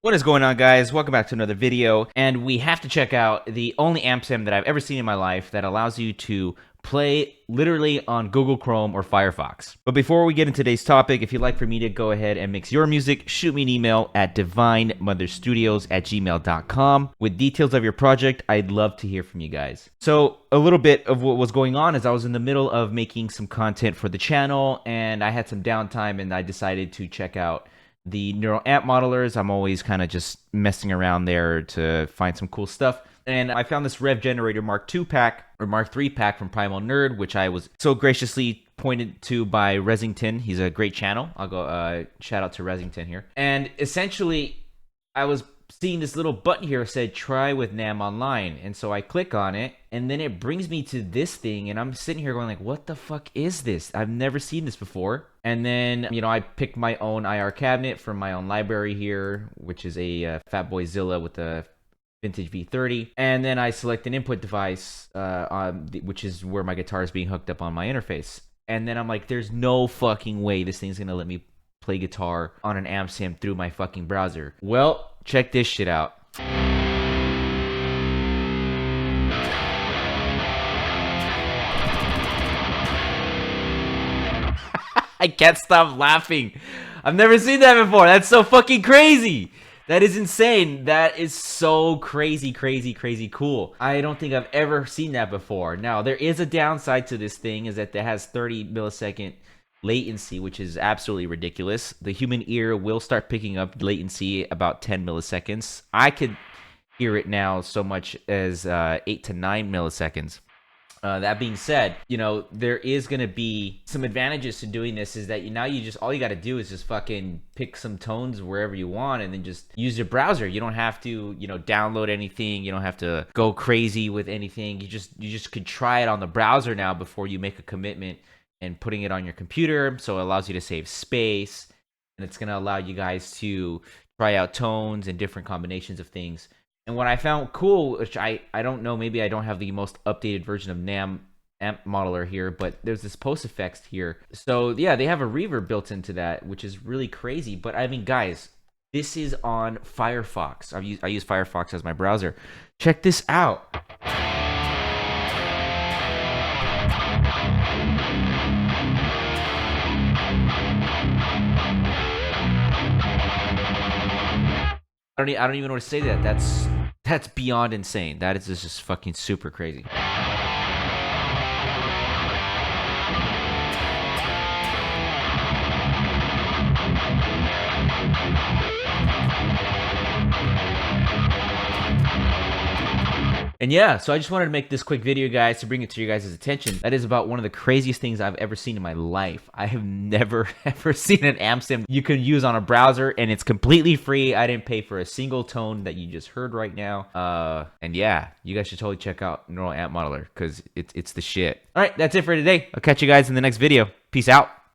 What is going on, guys? Welcome back to another video, and we have to check out the only amp sim that I've ever seen in my life that allows you to play literally on Google Chrome or Firefox. But before we get into today's topic, if you'd like for me to go ahead and mix your music, shoot me an email at divinemotherstudios@gmail.com with details of your project. I'd love to hear from you guys. So a little bit of what was going on is I was in the middle of making some content for the channel, and I had some downtime, and I decided to check out the neural amp modelers. I'm always kind of just messing around there to find some cool stuff. And I found this Rev Generator Mark II pack or Mark III pack from Primal Nerd, which I was so graciously pointed to by Resington. He's a great channel. I'll go shout out to Resington here. And essentially, I was seeing this little button here that said try with NAM online, and so I click on it, and then it brings me to this thing, and I'm sitting here going like, what the fuck is this? I've never seen this before. And then, you know, I picked my own IR cabinet from my own library here, which is a Fatboy Zilla with a vintage V30, and then I select an input device, which is where my guitar is being hooked up on my interface. And then I'm like, there's no fucking way this thing's gonna let me play guitar on an amp sim through my fucking browser. Well, check this shit out. I can't stop laughing. I've never seen that before. That's so fucking crazy. That is insane. That is so crazy, crazy, crazy cool. I don't think I've ever seen that before. Now, there is a downside to this thing, is that it has 30 millisecond latency, which is absolutely ridiculous. The human ear will start picking up latency about 10 milliseconds. I could hear it now so much as 8 to 9 milliseconds. That being said, you know, there is going to be some advantages to doing this, is that now you just, all you got to do is just fucking pick some tones wherever you want and then just use your browser. You don't have to, you know, download anything. You don't have to go crazy with anything. You just could try it on the browser now before you make a commitment and putting it on your computer. So it allows you to save space, and it's going to allow you guys to try out tones and different combinations of things. And what I found cool, which I don't know, maybe I don't have the most updated version of NAM amp modeler here, but there's this post effects here. So yeah, they have a reverb built into that, which is really crazy. But I mean, guys, this is on Firefox. I use Firefox as my browser. Check this out. I don't even know what to say to that. That's beyond insane. That is just fucking super crazy. And yeah, so I just wanted to make this quick video, guys, to bring it to your guys' attention. That is about one of the craziest things I've ever seen in my life. I have never, ever seen an amp sim you can use on a browser, and it's completely free. I didn't pay for a single tone that you just heard right now. And yeah, you guys should totally check out Neural Amp Modeler, because it's the shit. All right, that's it for today. I'll catch you guys in the next video. Peace out.